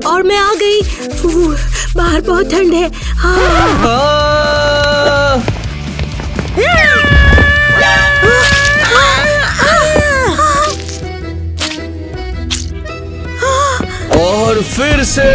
और मैं आ गई। बाहर बहुत ठंड है। और फिर से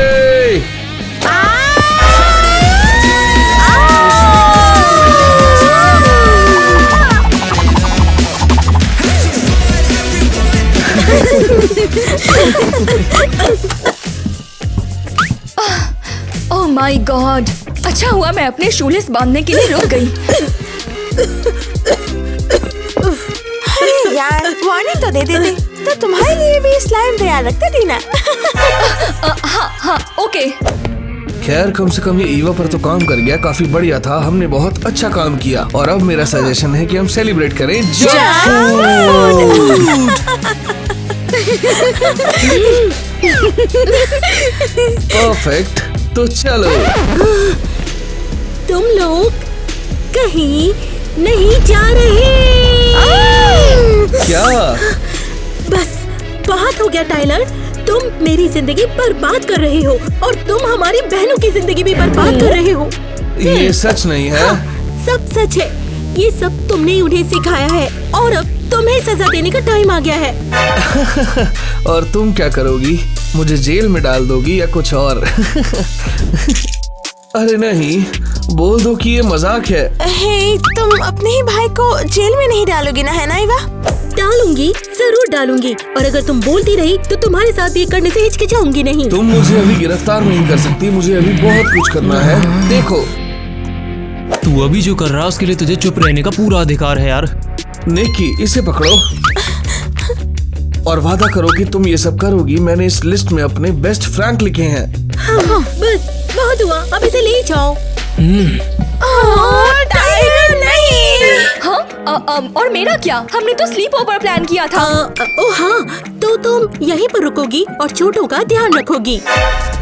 ओह माय गॉड, अच्छा हुआ मैं अपने शूलेस बांधने के लिए रुक गई। यार वार्निंग तो दे देते तो तुम्हारे लिए भी स्लाइम तैयार रखते थे ना। हाँ ओके। खैर कम से कम ये ईवा पर तो काम कर गया, काफी बढ़िया था, हमने बहुत अच्छा काम किया। और अब मेरा सजेशन है कि हम सेलिब्रेट करें परफेक्ट। तो चलो। तुम लोग कहीं नहीं जा रहे। क्या? बस बहुत हो गया टाइलर, तुम मेरी जिंदगी बर्बाद कर रहे हो और तुम हमारी बहनों की जिंदगी भी बर्बाद कर रहे हो। ये सच नहीं है। सब सच है। ये सब तुमने उन्हें सिखाया है और अब तुम्हें सजा देने का टाइम आ गया है। और तुम क्या करोगी? मुझे जेल में डाल दोगी या कुछ और? अरे नहीं, बोल दो कि ये मजाक है। हे, तुम अपने ही भाई को जेल में नहीं डालोगी ना, है ना ईवा? डालूंगी, जरूर डालूंगी। और अगर तुम बोलती रही तो तुम्हारे साथ भी करने से हिचकिचाऊंगी नहीं। तुम मुझे अभी गिरफ्तार नहीं कर सकती, मुझे अभी बहुत कुछ करना है। देखो, तू अभी जो कर रहा है उसके लिए तुझे चुप रहने का पूरा अधिकार है यार। निकी, इसे पकड़ो और वादा करो कि तुम ये सब करोगी। मैंने इस लिस्ट में अपने बेस्ट फ्रैंक लिखे हैं। हाँ, बस बहुत हुआ, अब इसे ले जाओ। टाइगर नहीं। हाँ, और मेरा क्या? हमने तो स्लीप ओवर प्लान किया था। ओ हाँ, तो तुम यहीं पर रुकोगी और छोटों का ध्यान रखोगी।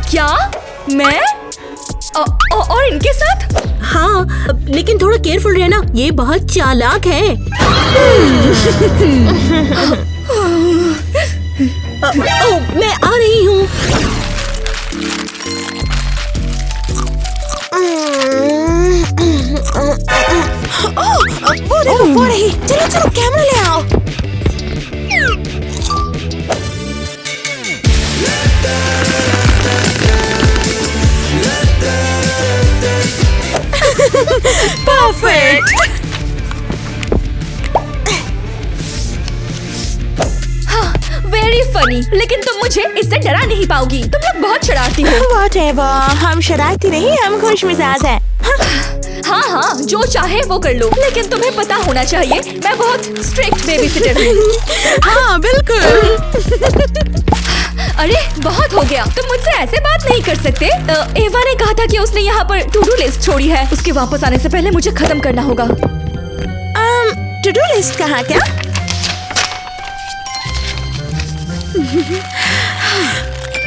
क्या? मैं? और इनके साथ? हाँ, लेकिन थोड़ा केयरफुल रहना, ये बहुत चालाक है। मैं आ रही हूँ। वो रही। चलो चलो कैमरा ले आओ। परफेक्ट। वेरी फनी, लेकिन तुम मुझे इससे डरा नहीं पाओगी। तुम लोग बहुत शरारती हो। Whatever, हम शरारती नहीं, हम खुश मिजाज हैं। हाँ, जो चाहे वो कर लो, लेकिन तुम्हें पता होना चाहिए मैं बहुत स्ट्रिक्ट बेबी सिटर हूँ। हाँ बिल्कुल। अरे बहुत हो गया, तुम मुझसे ऐसे बात नहीं कर सकते। एवा ने कहा था कि उसने यहाँ पर टू डू लिस्ट छोड़ी है, उसके वापस आने से पहले मुझे खत्म करना होगा। टू डू लिस्ट कहाँ? क्या?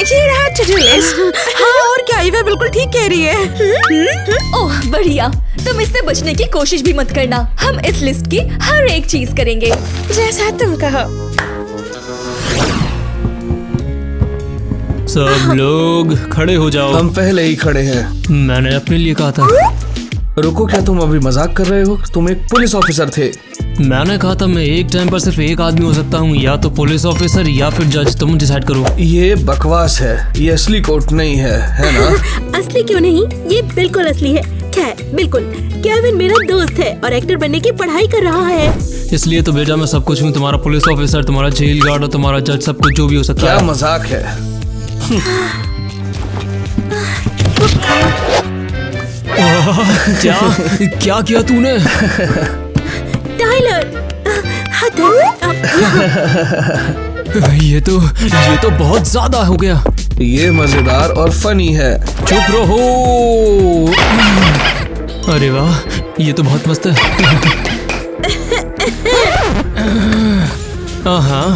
ये रहा टू डू लिस्ट। हाँ, और क्या, ईवा बिल्कुल ठीक कह रही है। ओह बढ़िया, तुम इससे बचने की कोशिश भी मत करना। हम इस लिस्ट की हर एक चीज करेंगे जैसा तुम कहो। सब लोग खड़े हो जाओ। हम पहले ही खड़े हैं। मैंने अपने लिए कहा था। रुको, क्या तुम अभी मजाक कर रहे हो? तुम एक पुलिस ऑफिसर थे। मैंने कहा था मैं एक टाइम पर सिर्फ एक आदमी हो सकता हूँ, या तो पुलिस ऑफिसर या फिर जज। तुम डिसाइड करो। ये बकवास है, ये असली कोर्ट नहीं है ना? असली क्यों नहीं, ये बिल्कुल असली है। खैर बिल्कुल, केविन मेरा दोस्त है और एक्टर बनने की पढ़ाई कर रहा है। इसलिए तो बेटा मैं सब कुछ हूँ, तुम्हारा पुलिस ऑफिसर, तुम्हारा जेल गार्ड और तुम्हारा जज, सब कुछ जो भी हो सकता क्या है। मजाक है? क्या किया तूने? टाइलर, ये तो बहुत ज्यादा हो गया। ये मजेदार और फनी है। चुप रहो। अरे वाह, ये तो बहुत मस्त है। हाँ,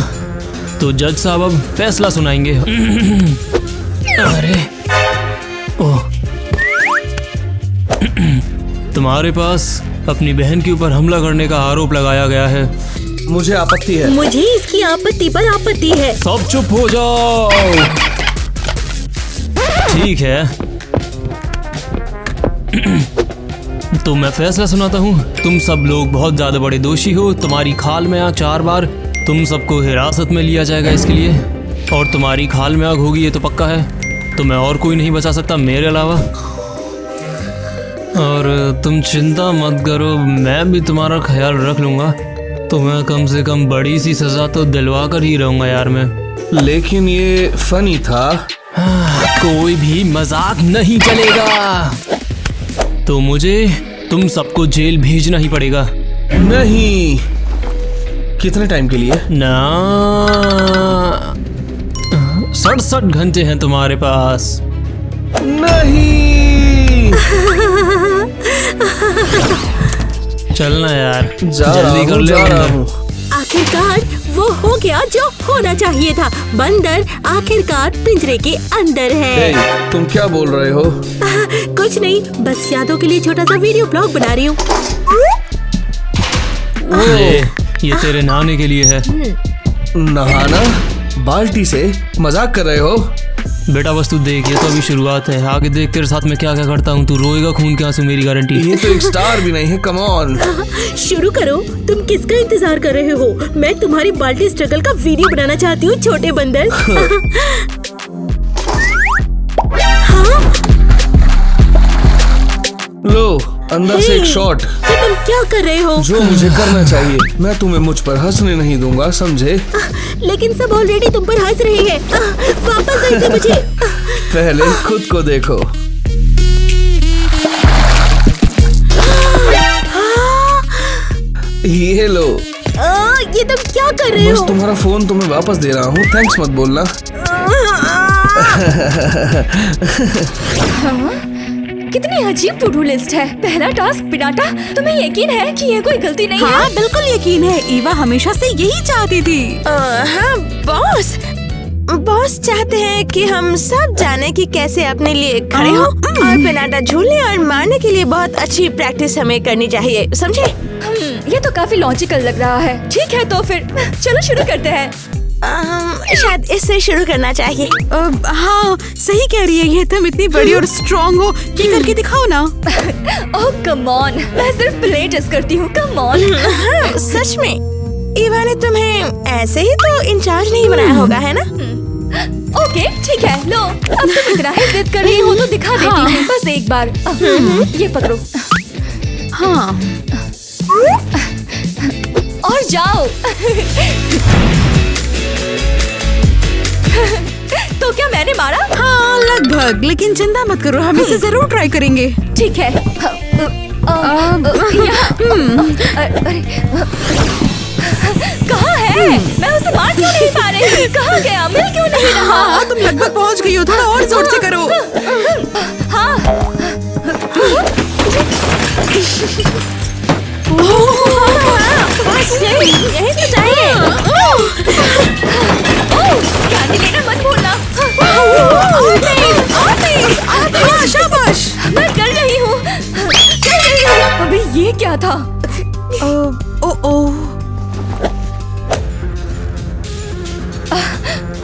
तो जज साहब अब फैसला सुनाएंगे। अरे ओह, तुम्हारे पास अपनी बहन के ऊपर हमला करने का आरोप लगाया गया है। मुझे आपत्ति है। मुझे इसकी आपत्ति पर आपत्ति है। सब चुप हो जाओ। ठीक है तो मैं फैसला सुनाता हूँ। तुम सब लोग बहुत ज्यादा बड़े दोषी हो। तुम्हारी खाल में आग 4 बार। तुम सबको हिरासत में लिया जाएगा इसके लिए। और तुम्हारी खाल में आग होगी ये तो पक्का है। तुम्हें और कोई नहीं बचा सकता मेरे अलावा। और तुम चिंता मत करो, मैं भी तुम्हारा ख्याल रख लूंगा। तुम्हें कम से कम बड़ी सी सजा तो दिलवा कर ही रहूंगा यार मैं। लेकिन ये फनी था। कोई भी मजाक नहीं चलेगा। तो मुझे तुम सबको जेल भेजना ही पड़ेगा। नहीं। कितने टाइम के लिए? ना 67 घंटे हैं तुम्हारे पास। नहीं। चलना यार, जल्दी कर ले। आखिरकार वो हो गया जो होना चाहिए था। बंदर आखिरकार पिंजरे के अंदर है। हे, तुम क्या बोल रहे हो? कुछ नहीं, बस यादों के लिए छोटा सा वीडियो ब्लॉग बना रही हूँ। ये तेरे नहाने के लिए है। नहाना? बाल्टी से? मजाक कर रहे हो? बेटा बस तू देख, ये तो अभी शुरुआत है। आगे देख तेरे साथ मैं क्या क्या करता हूँ। तू रोएगा खून के आंसू, मेरी गारंटी। ये तो एक स्टार भी नहीं है। Come on. शुरू करो। तुम किसका इंतजार कर रहे हो? मैं तुम्हारी बाल्टी स्ट्रगल का वीडियो बनाना चाहती हूँ छोटे बंदर। हाँ? लो, अंदर से एक शॉट। तो तुम क्या कर रहे हो? जो मुझे करना चाहिए। मैं तुम्हें मुझ पर हंसने नहीं दूंगा, समझे? लेकिन सब ऑलरेडी तुम पर हंस रहे हैं। वापस ऐसे मुझे। पहले खुद को देखो। ये लो। ये तुम क्या कर रहे बस हो? तुम्हारा फोन तुम्हें वापस दे रहा हूँ। थैंक्स मत बोलना। कितनी अजीब टू डू लिस्ट है। पहला टास्क पिनाटा, तुम्हें यकीन है कि ये कोई गलती नहीं हाँ है? बिल्कुल यकीन है। ईवा हमेशा से यही चाहती थी। हाँ बॉस चाहते हैं कि हम सब जाने कि कैसे अपने लिए खड़े हो। और पिनाटा झूलने और मारने के लिए बहुत अच्छी प्रैक्टिस हमें करनी चाहिए, समझे? ये तो काफी लॉजिकल लग रहा है। ठीक है तो फिर चलो शुरू करते हैं। शायद इससे शुरू करना चाहिए। हाँ सही कह रही है। ये तुम इतनी बड़ी और स्ट्रॉन्ग हो, ये करके दिखाओ ना। ओह कम ऑन, मैं सिर्फ प्ले टेस्ट करती हूँ। Come on. हाँ, सच में ईवा ने तुम्हें ऐसे ही तो इंचार्ज नहीं बनाया होगा, है ना? ओके ठीक है, लो अब तुम इतना ही जिद कर रही हो तो दिखा देती हूँ। बस एक बार। ये पकड़ो। हाँ और जाओ। तो क्या मैंने मारा? हाँ लगभग, लेकिन चिंता मत करो, हम इसे जरूर ट्राई करेंगे। ठीक है। अरे कहाँ है? मैं उसे मार क्यों नहीं पा रही? कहाँ गया? मिल क्यों नहीं रहा? हाँ तुम लगभग पहुँच गई हो, थोड़ा और जोर से करो। हाँ यही तो चाहिए। कैंडी लेना मत भूलना। हाँ, शाबाश। मैं कर रही हूँ। अबे ये क्या था? ओ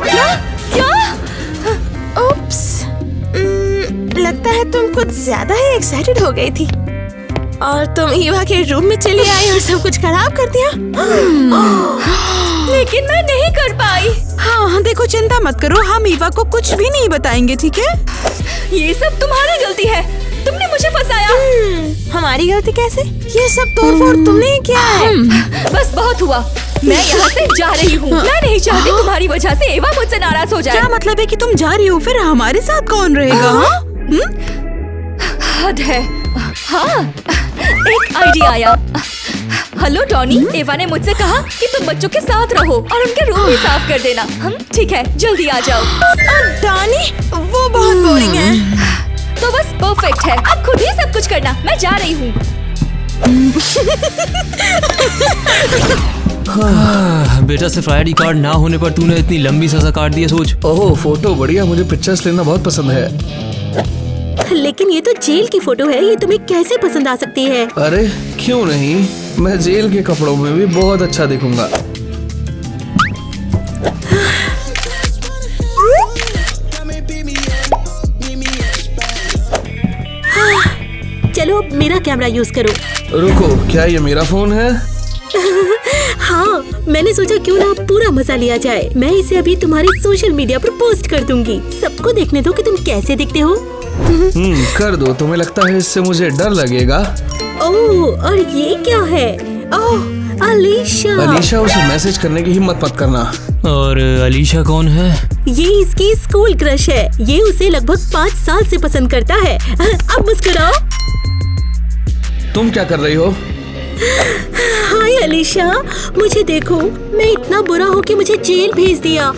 क्या? उप्स, लगता है तुम कुछ ज्यादा ही एक्साइटेड हो गई थी और तुम ईवा के रूम में चली आई और सब कुछ खराब कर दिया। लेकिन मैं नहीं कर पाई। हाँ देखो चिंता मत करो, हम ईवा को कुछ भी नहीं बताएंगे, ठीक है? ये सब तुम्हारी गलती है। तुमने मुझे फंसाया। हमारी गलती कैसे? ये सब तोड़फोड़ तुमने ही किया है। बस बहुत हुआ। मैं यहाँ से जा रही हूँ। मैं नहीं चाहती तुम्हारी वजह से एवा मुझसे नाराज हो जाए। क्या मतलब है कि तुम जा रही हो? फिर हमारे साथ कौन रहेगा? हाँ? हद है। हाँ एक आइडिया आया। हेलो टॉनी, एवा ने मुझसे कहा कि तुम बच्चों के साथ रहो और उनके रूम भी साफ कर देना। ठीक है जल्दी आ जाओ। टॉनी वो बहुत बोरिंग है। तो बस परफेक्ट है। अब खुद ही सब कुछ करना। मैं जा रही हूँ। बेटा सिर्फ आईडी कार्ड ना होने पर तूने इतनी लंबी सजा काट दी है, सोच। ओह फोटो बढ़िया, मुझे पिक्चर्स लेना बहुत पसंद है। लेकिन ये तो जेल की फोटो है, ये तुम्हें कैसे पसंद आ सकती है? अरे क्यों नहीं, मैं जेल के कपड़ों में भी बहुत अच्छा दिखूंगा। चलो अब मेरा कैमरा यूज करो। रुको, क्या ये मेरा फोन है? हाँ, मैंने सोचा क्यों ना पूरा मजा लिया जाए। मैं इसे अभी तुम्हारे सोशल मीडिया पर पोस्ट कर दूंगी। सबको देखने दो कि तुम कैसे दिखते हो। कर दो। तुम्हें लगता है इससे मुझे डर लगेगा? ओह, और ये क्या है? ओह, अलीशा। अलीशा, उसे मैसेज करने की हिम्मत मत करना। और अलीशा कौन है? ये इसकी स्कूल क्रश है। ये उसे लगभग 5 साल से पसंद करता है। अब मुस्कुराओ। तुम क्या कर रही हो? हाय अलीशा, मुझे देखो, मैं इतना बुरा हूँ कि मुझे जेल भेज दिया।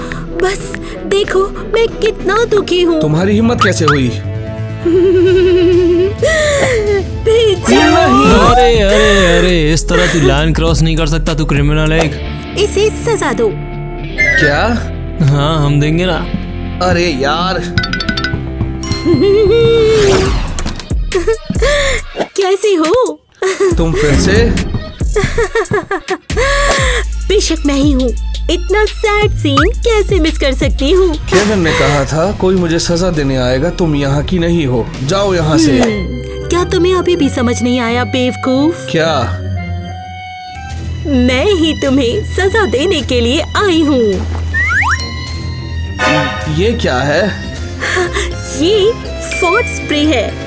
बस देखो मैं कितना दुखी हूँ। तुम्हारी हिम्मत कैसे हुई? अरे अरे अरे, इस तरह तू लाइन क्रॉस नहीं कर सकता, तू क्रिमिनल है। इसे सजा दो। क्या? हाँ, हम देंगे ना। अरे यार। कैसी हो? तुम फिर से? बेशक मैं ही हूँ। इतना सैड सीन कैसे मिस कर सकती हूँ? केविन ने कहा था कोई मुझे सजा देने आएगा। तुम यहाँ की नहीं हो, जाओ यहाँ से। क्या तुम्हें अभी भी समझ नहीं आया बेवकूफ? क्या? मैं ही तुम्हें सजा देने के लिए आई हूँ। ये क्या है? ये फॉट स्प्रे है।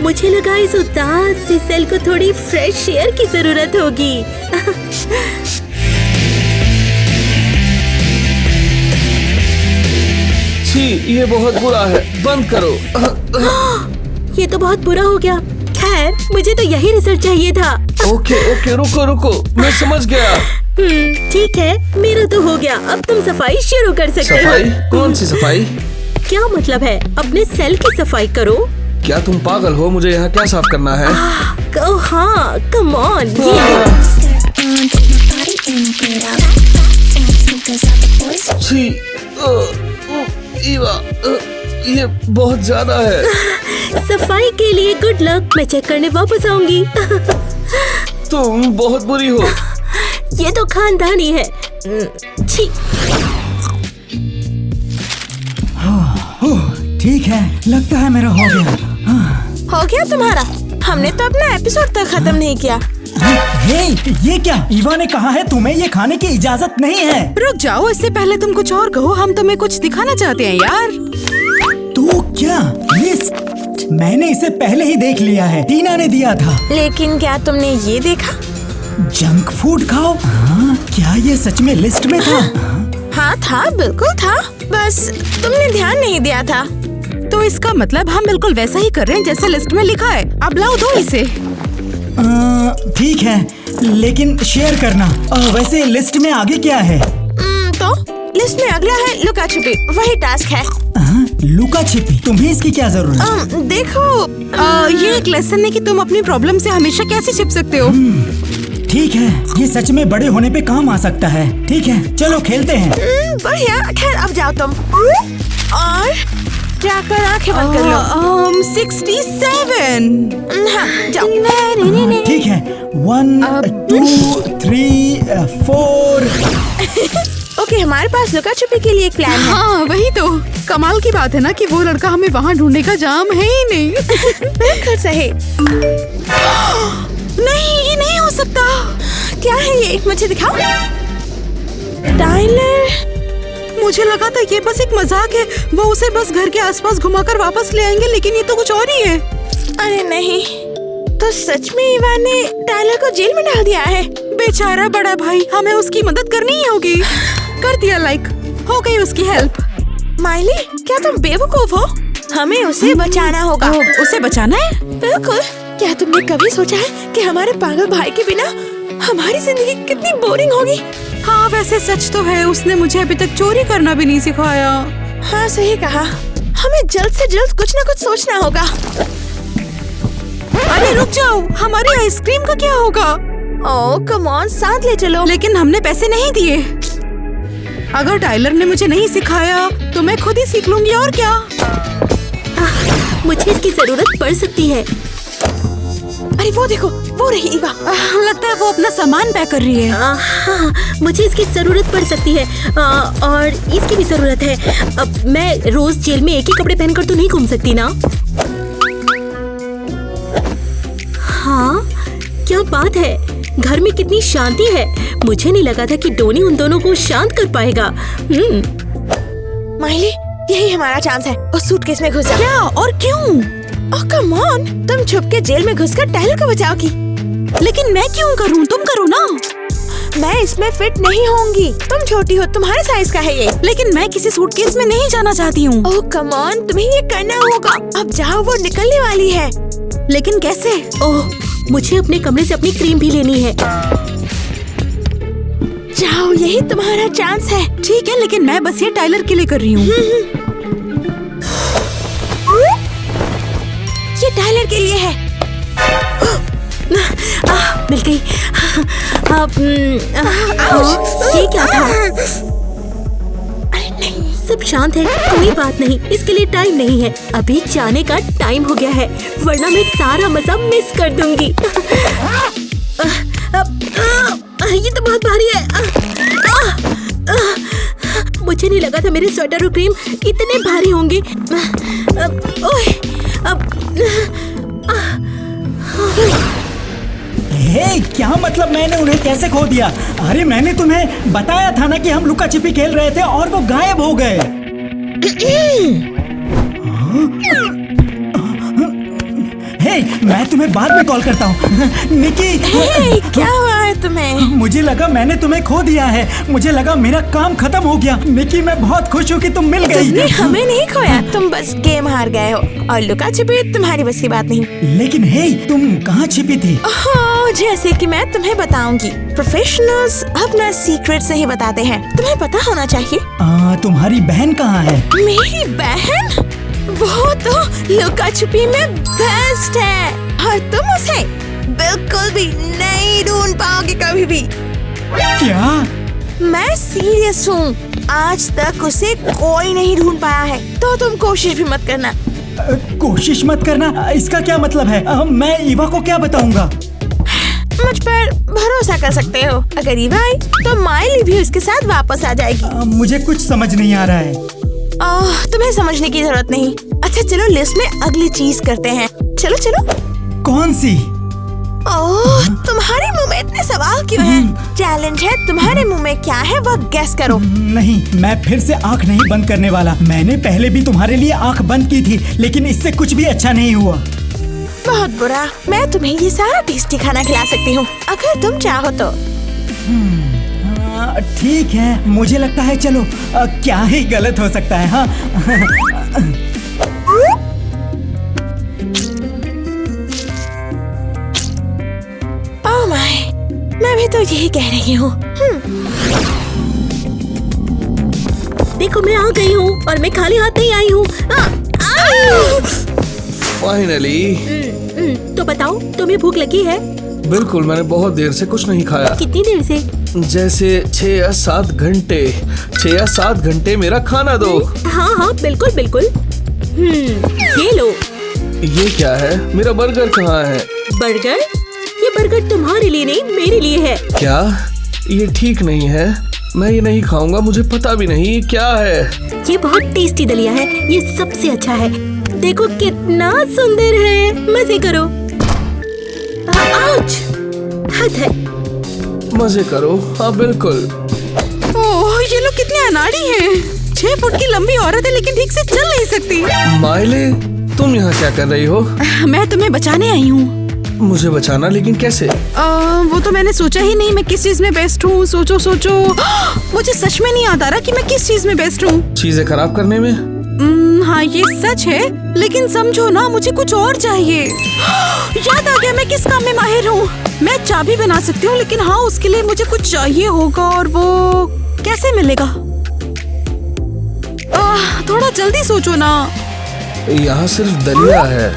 मुझे लगा इस उदास सी सेल को थोड़ी फ्रेश एयर की जरूरत होगी। छी, ये बहुत बुरा है, बंद करो। ये तो बहुत बुरा हो गया। खैर, मुझे तो यही रिजल्ट चाहिए था। ओके ओके, रुको रुको, मैं समझ गया। ठीक है, मेरा तो हो गया। अब तुम सफाई शुरू कर सकते हो। सफाई? कौन सी सफाई? क्या मतलब है? अपने सेल की सफाई करो। क्या तुम पागल हो? मुझे यहाँ क्या साफ करना है? हाँ, कम ऑन। छी, ईवा, ये बहुत ज्यादा है। सफाई के लिए गुड लक। मैं चेक करने वापस आऊंगी। तुम बहुत बुरी हो। ये तो खानदानी है। छी। ठीक है, लगता है मेरा हो गया। हो गया तुम्हारा? हमने तो अपना एपिसोड तक खत्म नहीं किया। हे, ये क्या? ईवा ने कहा है तुम्हें ये खाने की इजाजत नहीं है। रुक जाओ, इससे पहले तुम कुछ और कहो। हम तुम्हें कुछ दिखाना चाहते हैं यार। तो क्या? लिस्ट मैंने इसे पहले ही देख लिया है। टीना ने दिया था। लेकिन क्या तुमने ये देखा? जंक फूड खाओ। हाँ, क्या ये सच में लिस्ट में था? हाँ था, बिल्कुल था, बस तुमने ध्यान नहीं दिया था। तो इसका मतलब हम बिल्कुल वैसा ही कर रहे हैं जैसा लिस्ट में लिखा है। अब लाओ दो इसे। ठीक है, लेकिन शेयर करना। वैसे लिस्ट में आगे क्या है? तो लिस्ट में अगला है लुका छुपी। वही टास्क है। लुका छिपी? तुम्हें इसकी क्या जरूरत है? देखो, ये एक लेसन है कि तुम अपनी प्रॉब्लम से हमेशा कैसे छिप सकते हो। ठीक है, ये सच में बड़े होने पे काम आ सकता है। ठीक है, चलो खेलते हैं। बढ़िया। खैर, अब जाओ तुम और जाकर आंखें बंद कर लो। 67। हाँ, जाओ। ठीक है, 1 2 3 4। ओके, हमारे पास लुका छुपी के लिए एक प्लान है। हाँ, वही तो कमाल की बात है ना कि वो लड़का हमें वहाँ ढूंढने का जाम है ही नहीं। बिल्कुल सही। नहीं, ये नहीं हो सकता। क्या है ये? मुझे दिखाओ। टाइलर, मुझे लगा था ये बस एक मजाक है। वो उसे बस घर के आसपास घुमाकर वापस ले आएंगे, लेकिन ये तो कुछ और ही है। अरे नहीं, तो सच में ईवा ने टाइलर को जेल में डाल दिया है। बेचारा बड़ा भाई, हमें उसकी मदद करनी ही होगी। कर दिया लाइक, हो गई उसकी हेल्प। माइली, क्या तुम बेवकूफ हो? हमें उसे बचाना होगा। उसे बचाना है? बिल्कुल। क्या तुमने कभी सोचा है कि हमारे पागल भाई के बिना हमारी जिंदगी कितनी बोरिंग होगी? हाँ, वैसे सच तो है, उसने मुझे अभी तक चोरी करना भी नहीं सिखाया। हाँ, सही कहा। हमें जल्द से जल्द कुछ न कुछ सोचना होगा। अरे रुक जाओ, हमारी आइसक्रीम का क्या होगा? ओह कम ऑन, साथ ले चलो। लेकिन हमने पैसे नहीं दिए। अगर टाइलर ने मुझे नहीं सिखाया तो मैं खुद ही सीख लूंगी, और क्या। मुझे इसकी जरूरत पड़ सकती है। अरे वो देखो, वो वो रही ईवा। लगता है वो अपना सामान पैक कर रही है। हाँ, मुझे इसकी जरूरत पड़ सकती है और इसकी भी जरूरत है। अब मैं रोज जेल में एक ही कपड़े पहनकर तो नहीं घूम सकती ना। हाँ, क्या बात है, घर में कितनी शांति है। मुझे नहीं लगा था कि डोनी उन दोनों को शांत कर पाएगा। माइली, यही हमारा चांस है। उस सूटकेस में घुस जा। क्या और क्यों? ओह कम ऑन, तुम छुप के जेल में घुसकर टाइलर को बचाओगी। लेकिन मैं क्यों करूं? तुम करो ना। मैं इसमें फिट नहीं होंगी। तुम छोटी हो, तुम्हारे साइज का है ये। लेकिन मैं किसी सूटकेस में नहीं जाना चाहती हूँ। ओह कम ऑन, तुम्हें ये करना होगा। अब जाओ, वो निकलने वाली है। लेकिन कैसे? ओह, मुझे अपने कमरे से अपनी क्रीम भी लेनी है। जाओ, यही तुम्हारा चांस है। ठीक है, लेकिन मैं बस ये टाइलर के लिए कर रही हूँ। ये टाइलर के लिए है। मिल गई। ये क्या था? सब शांत है, कोई बात नहीं। इसके लिए टाइम नहीं है। अभी जाने का टाइम हो गया है, वरना मैं सारा मजा मिस कर दूंगी। ये तो बहुत भारी है। मुझे नहीं लगा था मेरे स्वेटर और क्रीम इतने भारी होंगे। हे, क्या मतलब मैंने उन्हें कैसे खो दिया? अरे मैंने तुम्हें बताया था ना कि हम लुका छिपी खेल रहे थे और वो गायब हो गए। हे, मैं तुम्हें बाद में कॉल करता हूँ। निकी, क्या हुआ है तुम्हें? मुझे लगा मैंने तुम्हें खो दिया है। मुझे लगा मेरा काम खत्म हो गया। निकी, मैं बहुत खुश हूँ कि तुम मिल गई। तुमने हमें नहीं खोया, तुम बस गेम हार गए हो और लुका छिपी तुम्हारी बस की बात नहीं। लेकिन हे, तुम कहाँ छिपी थी? जैसे कि मैं तुम्हें बताऊंगी। प्रोफेशनल्स अपना सीक्रेट नहीं बताते हैं, तुम्हें पता होना चाहिए। तुम्हारी बहन कहाँ है? मेरी बहन? वो तो लुका छुपी में बेस्ट है और तुम उसे बिल्कुल भी नहीं ढूंढ पाओगे कभी भी। क्या? मैं सीरियस हूँ, आज तक उसे कोई नहीं ढूंढ पाया है, तो तुम कोशिश भी मत करना। कोशिश मत करना, इसका क्या मतलब है? मैं ईवा को क्या बताऊंगा? मुझ पर भरोसा कर सकते हो। अगर ईवा आई तो माइली भी उसके साथ वापस आ जाएगी। मुझे कुछ समझ नहीं आ रहा है। तुम्हें समझने की जरूरत नहीं। अच्छा चलो, लिस्ट में अगली चीज करते हैं। चलो चलो। कौन सी? ओह, तुम्हारे मुंह में इतने सवाल क्यों हैं? चैलेंज है, तुम्हारे मुंह में क्या है वो गेस करो। नहीं, मैं फिर से आँख नहीं बंद करने वाला। मैंने पहले भी तुम्हारे लिए आँख बंद की थी, लेकिन इससे कुछ भी अच्छा नहीं हुआ। बहुत बुरा। मैं तुम्हें ये सारा टेस्टी खाना खिला सकती हूँ अगर तुम चाहो तो। ठीक है, मुझे लगता है चलो। क्या ही गलत हो सकता है। हाँ। ओह माय, मैं भी तो यही कह रही हूँ। देखो, मैं आ गई हूँ और मैं खाली हाथ नहीं आई हूँ। फाइनली। तो बताओ, तुम्हें भूख लगी है? बिल्कुल, मैंने बहुत देर से कुछ नहीं खाया। कितनी देर से? जैसे 6 या 7 घंटे। 6 या 7 घंटे मेरा खाना दो। हाँ हाँ, बिल्कुल बिल्कुल। ये लो। ये क्या है? मेरा बर्गर कहाँ है? बर्गर? ये बर्गर तुम्हारे लिए नहीं, मेरे लिए है। क्या? ये ठीक नहीं है, मैं ये नहीं खाऊंगा। मुझे पता भी नहीं ये क्या है। ये बहुत टेस्टी दलिया है, ये सबसे अच्छा है। देखो कितना सुंदर है, मजे करो। आउच! हद है। मजे करो। हाँ बिल्कुल। ओह, ये लोग कितने अनाड़ी हैं। 6 फुट की लंबी औरत है लेकिन ठीक से चल नहीं सकती। माइले, तुम यहाँ क्या कर रही हो? मैं तुम्हें बचाने आई हूँ। मुझे बचाना? लेकिन कैसे? वो तो मैंने सोचा ही नहीं मैं किस चीज में बेस्ट हूँ। सोचो। मुझे सच में नहीं याद आ रहा कि मैं किस चीज में बेस्ट हूँ। चीजें खराब करने में? हाँ, ये सच है, लेकिन समझो ना, मुझे कुछ और चाहिए। याद आ गया मैं किस काम में माहिर हूँ। मैं चाबी बना सकती हूँ, लेकिन हाँ, उसके लिए मुझे कुछ चाहिए होगा और वो कैसे मिलेगा? थोड़ा जल्दी सोचो ना। यहाँ सिर्फ दलिया है।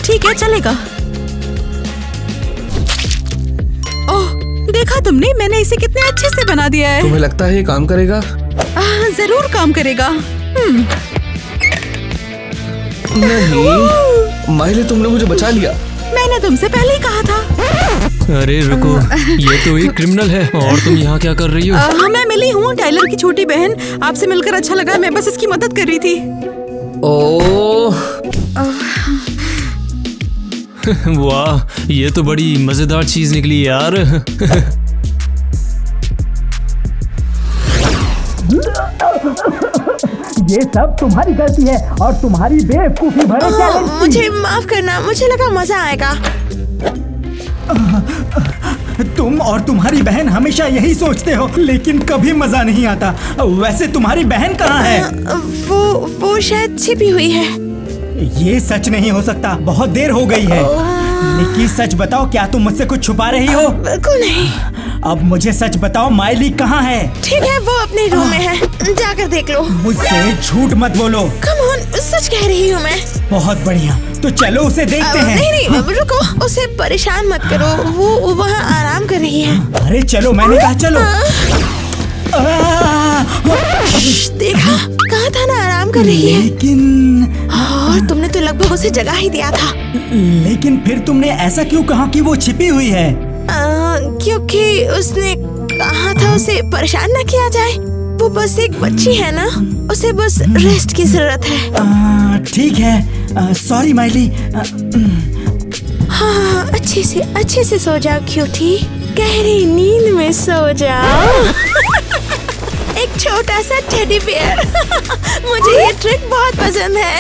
ठीक है, चलेगा। ओह, देखा तुमने, मैंने इसे कितने अच्छे से बना दिया है। तुम्हें लगता है ये काम करेगा? जरूर काम करेगा। नहीं, माइले, तुमने मुझे बचा लिया। मैंने तुमसे पहले ही कहा था। अरे रुको, ये तो एक क्रिमिनल है और तुम यहाँ क्या कर रही हो? हाँ, मैं मिली हूँ, टाइलर की छोटी बहन। आपसे मिलकर अच्छा लगा, मैं बस इसकी मदद कर रही थी। ओह, वाह, ये तो बड़ी मजेदार चीज निकली यार। ये सब तुम्हारी गलती है और तुम्हारी बेवकूफी भरे चैलेंज की। मुझे माफ करना, मुझे लगा मजा आएगा। तुम और तुम्हारी बहन हमेशा यही सोचते हो, लेकिन कभी मजा नहीं आता। वैसे तुम्हारी बहन कहाँ है? वो शायद छिपी हुई है। ये सच नहीं हो सकता, बहुत देर हो गई है। निक्की, सच बताओ, क्या तुम मुझसे कुछ छुपा रही हो? बिल्कुल नहीं। अब मुझे सच बताओ, माइली कहाँ है? ठीक है, वो अपने रूम में है, जाकर देख लो। मुझसे झूठ मत बोलो। कम ऑन, सच कह रही हूँ मैं। बहुत बढ़िया, तो चलो उसे देखते हैं। नहीं, रुको, उसे परेशान मत करो, वो वहाँ आराम कर रही है। अरे चलो, मैंने कहा चलो। देखा, कहा था ना आराम कर रही है। लेकिन और तुमने तो लगभग उसे जगा ही दिया था। लेकिन फिर तुमने ऐसा क्यों कहा कि वो छिपी हुई है? क्योंकि उसने कहा था उसे परेशान न किया जाए। वो बस एक बच्ची है ना, उसे बस रेस्ट की जरूरत है। ठीक है, सॉरी माइली। हाँ, अच्छे से सो जाओ क्यूटी, गहरी नींद में सो जाओ। एक छोटा सा टेडी बियर। मुझे ये ट्रिक बहुत पसंद है।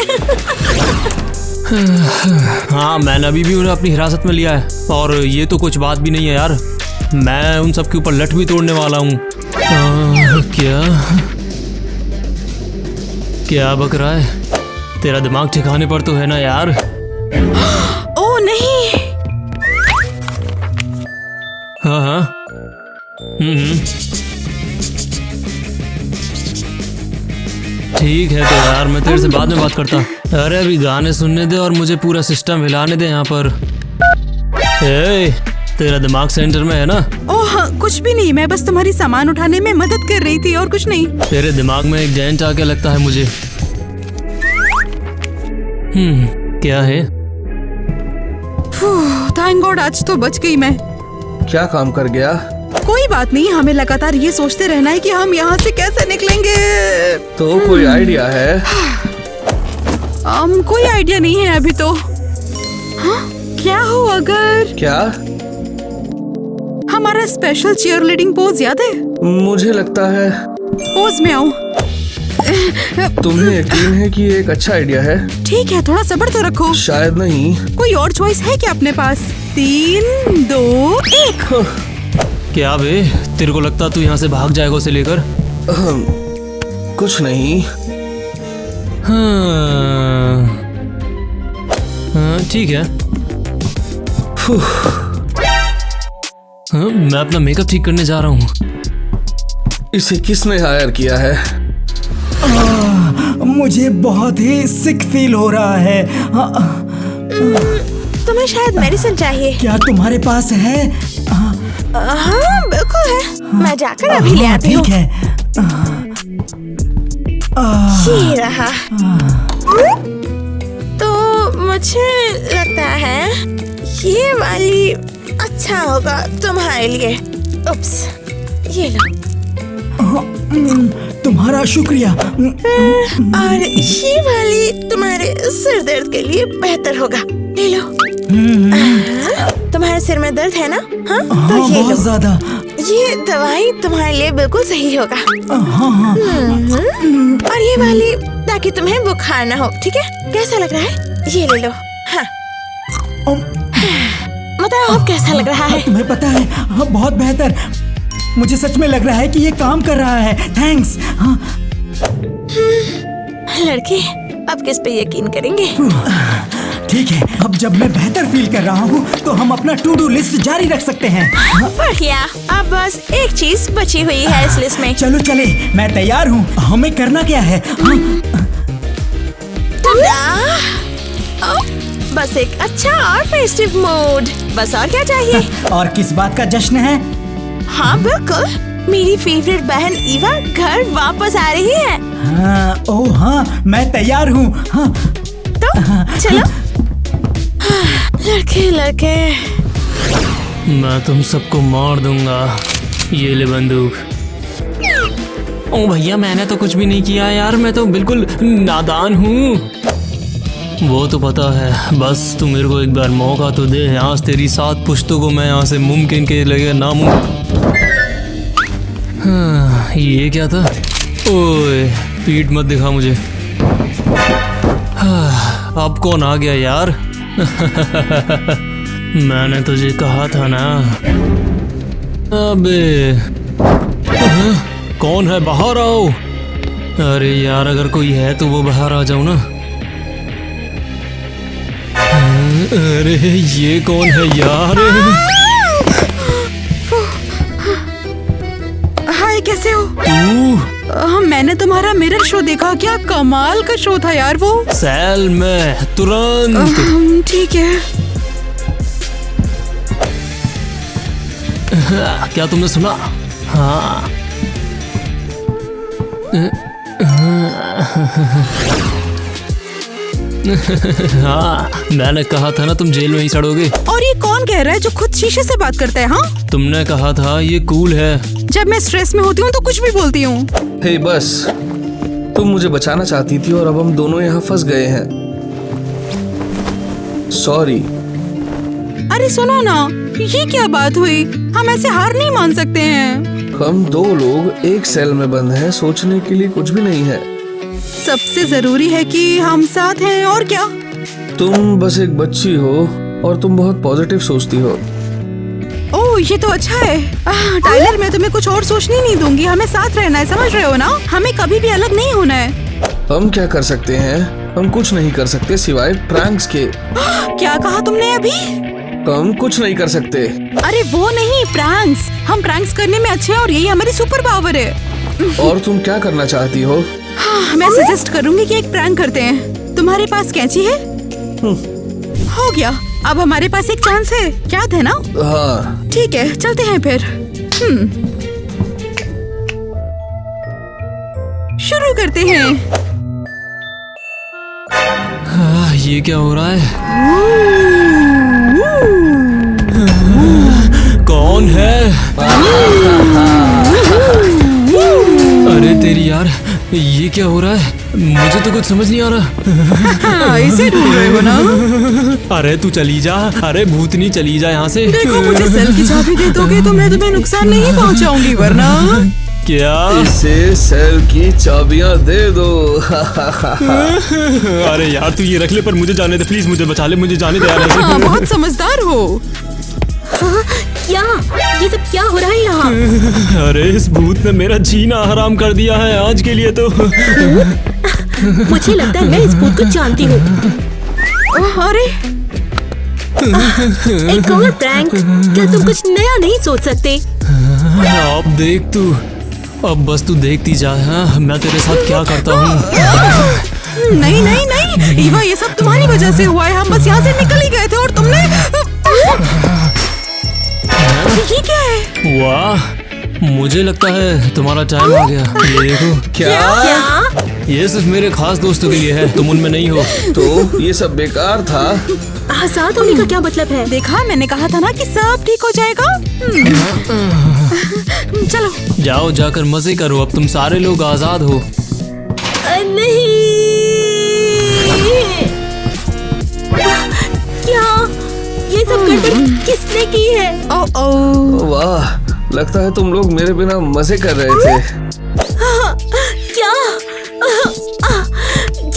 हाँ, मैंने अभी भी उन्हें अपनी हिरासत में लिया है और ये तो कुछ बात भी नहीं है यार। मैं उन सब के ऊपर लठ भी तोड़ने वाला हूँ। क्या बक रहा है? तेरा दिमाग ठिकाने पर तो है ना यार? ओ नहीं। हाँ। ठीक है तो यार, मैं तेरे से बाद में बात करता। अरे अभी गाने सुनने दे और मुझे पूरा सिस्टम हिलाने दे यहाँ पर। तेरा दिमाग सेंटर में है ना? ओह कुछ भी नहीं, मैं बस तुम्हारी सामान उठाने में मदद कर रही थी और कुछ नहीं। तेरे दिमाग में एक डेंट आ क्या लगता है मुझे? क्या है? थैंक गॉड, आज तो बच गई मैं। क्या काम कर गया? कोई बात नहीं, हमें लगातार ये सोचते रहना है कि हम यहाँ से कैसे निकलेंगे। तो कोई आइडिया है? कोई आइडिया नहीं है अभी तो। हाँ? क्या हो अगर क्या? हमारा स्पेशल चीयर लीडिंग पोज याद है? मुझे लगता है पोज में आऊं। तुम्हें यकीन है कि ये एक अच्छा आइडिया है? ठीक है, थोड़ा सब्र तो रखो। शायद नहीं। कोई और चॉइस है क्या अपने पास? 3, 2, 1। क्या बे, तेरे को लगता तू यहाँ से भाग जाएगा उसे लेकर? कुछ नहीं। हाँ, ठीक है। हाँ, मैं अपना मेकअप ठीक करने जा रहा हूँ। इसे किसने हायर किया है? मुझे बहुत ही सिक फील हो रहा है। तुम्हें शायद मेडिसिन चाहिए। क्या तुम्हारे पास है? हाँ बिल्कुल है, मैं जाकर अभी ले आती हूँ। ठीक है। ये रहा। तो मुझे लगता है ये वाली अच्छा होगा तुम्हारे लिए। उप्स, ये लो। तुम्हारा शुक्रिया। और ये वाली तुम्हारे सिर दर्द के लिए बेहतर होगा, ले लो। तुम्हारे सिर में दर्द है ना? हाँ, तो ये बहुत लो। ज्यादा। ये दवाई तुम्हारे लिए बिल्कुल सही होगा। हाँ। और ये वाली ताकि तुम्हें बुखार ना हो, ठीक है? कैसा लग रहा है? ये ले लो। हाँ, बताओ अब कैसा लग रहा है? तुम्हें पता है, हाँ, बहुत बेहतर। मुझे सच में लग रहा है कि ये काम कर रहा है। थैंक्स। हाँ। लड़के, अब किस पे यकीन करेंगे? ठीक है, अब जब मैं बेहतर फील कर रहा हूँ तो हम अपना टू डू लिस्ट जारी रख सकते हैं। बढ़िया, अब बस एक चीज बची हुई है इस लिस्ट में। चलो चले, मैं तैयार हूँ। हमें करना क्या है? बस एक अच्छा और फेस्टिव मूड, बस और क्या चाहिए? और किस बात का जश्न है? हाँ बिल्कुल, मेरी फेवरेट बहन ईवा घर वापस आ रही है। हाँ, ओह हाँ, मैं तैयार हूँ। हाँ। तो चलो। लड़के लड़के, मैं तुम सबको मार दूंगा। ये ले बंदूक। ओ भैया, मैंने तो कुछ भी नहीं किया यार, मैं तो बिल्कुल नादान हूँ। वो तो पता है, बस तू मेरे को एक बार मौका तो दे। आज तेरी 7 पुश्तों को मैं यहाँ से मुमकिन के लगे नामुमकिन। हाँ, ये क्या था? ओए, पीठ मत दिखा मुझे। हाँ, अब कौन आ गया यार? मैंने तुझे कहा था ना। अबे कौन है? बाहर आओ। अरे यार, अगर कोई है तो वो बाहर आ जाओ ना। अरे ये कौन है यार? हाय, कैसे हो? तू? मैंने तुम्हारा मिरर शो देखा। क्या कमाल का शो था यार वो। सेल में तुरंत। ठीक है। क्या तुमने सुना? हाँ। हाँ, मैंने कहा था ना तुम जेल में ही सड़ोगे। और ये कौन कह रहा है जो खुद शीशे से बात करता है? हाँ, तुमने कहा था ये कूल है। जब मैं स्ट्रेस में होती हूँ तो कुछ भी बोलती हूँ। हे बस, तुम मुझे बचाना चाहती थी और अब हम दोनों यहाँ फंस गए हैं। सॉरी। अरे सुनो ना, ये क्या बात हुई? हम ऐसे हार नहीं मान सकते हैं। हम 2 लोग एक सेल में बंद हैं, सोचने के लिए कुछ भी नहीं है। सबसे जरूरी है कि हम साथ हैं, और क्या। तुम बस एक बच्ची हो और तुम बहुत पॉजिटिव सोचती हो। ओह, ये तो अच्छा है। टाइलर, मैं तुम्हें कुछ और सोचने नहीं दूंगी। हमें साथ रहना है, समझ रहे हो ना? हमें कभी भी अलग नहीं होना है। हम क्या कर सकते हैं? हम कुछ नहीं कर सकते सिवाय प्रैंक्स के। क्या कहा तुमने अभी? हम कुछ नहीं कर सकते। अरे वो नहीं, प्रैंक्स। हम प्रैंक्स करने में अच्छे हैं और यही हमारी सुपर पावर है। और तुम क्या करना चाहती हो? मैं सजेस्ट करूंगी कि एक प्रैंक करते हैं। तुम्हारे पास कैंची है? हो गया। अब हमारे पास एक चांस है, याद है ना? हाँ। ठीक है, चलते हैं फिर। शुरू करते हैं। हाँ, ये क्या हो रहा है? कौन है? अरे तेरी यार, ये क्या हो रहा है? मुझे तो कुछ समझ नहीं आ रहा। इसे ढूंढ रहे हो ना? अरे तू चली जा। अरे भूतनी, चली जा यहाँ से। देखो, मुझे सेल की चाबी दे दोगे तो मैं तुम्हें नुकसान नहीं पहुंचाऊंगी, वरना। क्या? इसे सेल की चाबियां दे दो। अरे यार, तू ये रख ले, पर मुझे जाने दे प्लीज। मुझे बचा ले, मुझे जाने दे यार। हाँ, बहुत समझदार हो। क्या ये सब क्या हो रहा है यहाँ? अरे इस भूत ने मेरा जीना हराम कर दिया है आज के लिए तो। मुझे लगता है मैं इस भूत को जानती हूँ। अरे एक और प्रैंक। क्या तुम कुछ नया नहीं सोच सकते? अब देख तू, अब बस तू देखती जा। हाँ, मैं तेरे साथ क्या करता हूँ। नहीं नहीं नहीं, ईवा, ये सब तुम्हारी वजह से हुआ है। हम बस यहाँ से निकल ही गए थे और तुमने। ये क्या है? वाह, मुझे लगता है तुम्हारा टाइम आ गया। ये देखो। क्या? ये सिर्फ मेरे खास दोस्तों के लिए है, तुम उनमें नहीं हो। तो ये सब बेकार था। आजाद होने का क्या मतलब है? देखा, मैंने कहा था ना कि सब ठीक हो जाएगा। चलो जाओ, जाकर मजे करो। अब तुम सारे लोग आजाद हो। नहीं। क्या ये सब गड़बड़ किसने की है? वाह, लगता है तुम लोग मेरे बिना मजे कर रहे थे। क्या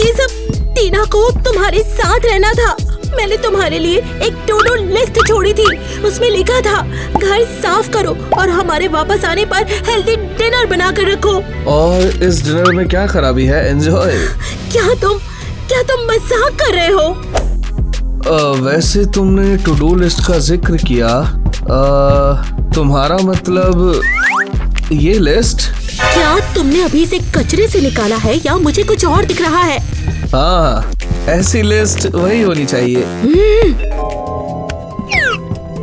ये सब? टीना को तुम्हारे साथ रहना था। मैंने तुम्हारे लिए एक टू डू लिस्ट छोड़ी थी। उसमें लिखा था घर साफ करो और हमारे वापस आने पर हेल्दी डिनर बना कर रखो। और इस डिनर में क्या खराबी है? एंजॉय। क्या तुम मजाक कर रहे हो? वैसे तुमने टू डू लिस्ट का जिक्र किया। तुम्हारा मतलब ये लिस्ट? क्या तुमने अभी इसे कचरे से निकाला है या मुझे कुछ और दिख रहा है? हाँ, ऐसी लिस्ट वही होनी चाहिए।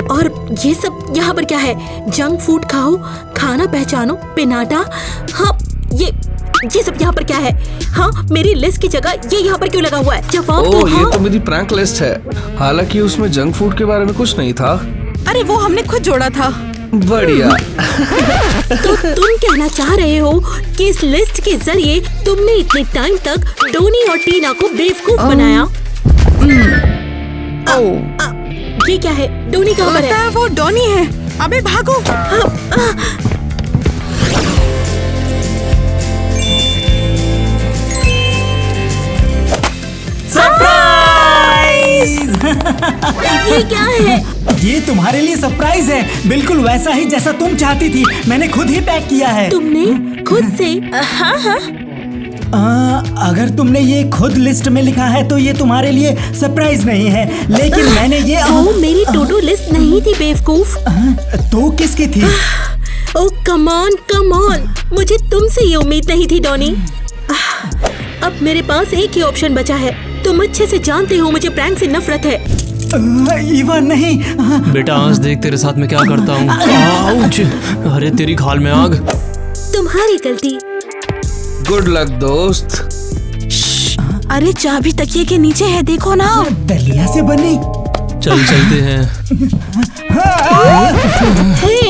और ये सब यहाँ पर क्या है? जंक फूड खाओ, खाना पहचानो, पेनाटा। हाँ, ये सब यहाँ पर क्या है? हाँ, मेरी लिस्ट की जगह ये यहाँ पर क्यों लगा हुआ है? जवाब दो। ये तो मेरी प्रैंक लिस्ट है। हालांकि उसमें जंक फूड के बारे में कुछ नहीं था। अरे वो हमने खुद जोड़ा था। बढ़िया। तो तुम कहना चाह रहे हो कि इस लिस्ट के जरिए तुमने इतने टाइम तक टोनी और टीना को बेवकूफ बनाया? ये क्या है? टोनी कहाँ पर लगता है? है वो डॉनी है। अबे भागो। ये क्या है? ये तुम्हारे लिए सरप्राइज है, बिल्कुल वैसा ही जैसा तुम चाहती थी। मैंने खुद ही पैक किया है। तुमने खुद से? अगर तुमने ये खुद लिस्ट में लिखा है तो ये तुम्हारे लिए सरप्राइज नहीं है, लेकिन मैंने ये वो मेरी टू डू लिस्ट नहीं थी बेवकूफ। तो किसकी थी? ओह कम ऑन, मुझे तुमसे ये उम्मीद नहीं थी डॉनी। अब मेरे पास एक ही ऑप्शन बचा है। तुम अच्छे से जानते हो मुझे प्रैंक से नफरत है। ईवा नहीं। बेटा आज देख तेरे साथ मैं क्या करता हूँ। आउच! अरे तेरी खाल में आग। तुम्हारी गलती। गुड लक दोस्त। अरे चाबी तकिए के नीचे है, देखो ना। दलिया से बनी। चलते हैं। हे,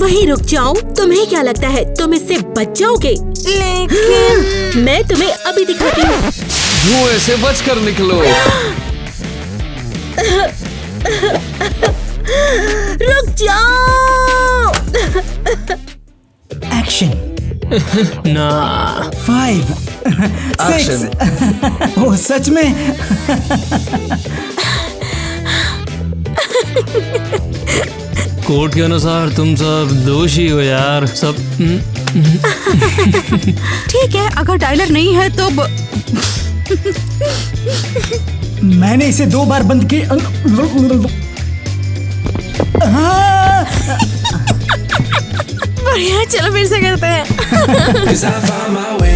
वहीं रुक जाओ। तुम्हें क्या लगता है तुम इससे बच जाओगे? लेकिन मैं तुम्हें अभी दिखाती हूँ। धुएं से बचकर निकलो। रुक जाओ। एक्शन। ना 5 Action. 6 ओह सच में। कोर्ट के अनुसार तुम सब दोषी हो यार। सब ठीक है, अगर टाइलर नहीं है तो मैंने इसे 2 बार बंद किया। बढ़िया, चलो फिर से करते हैं। Cause I found my way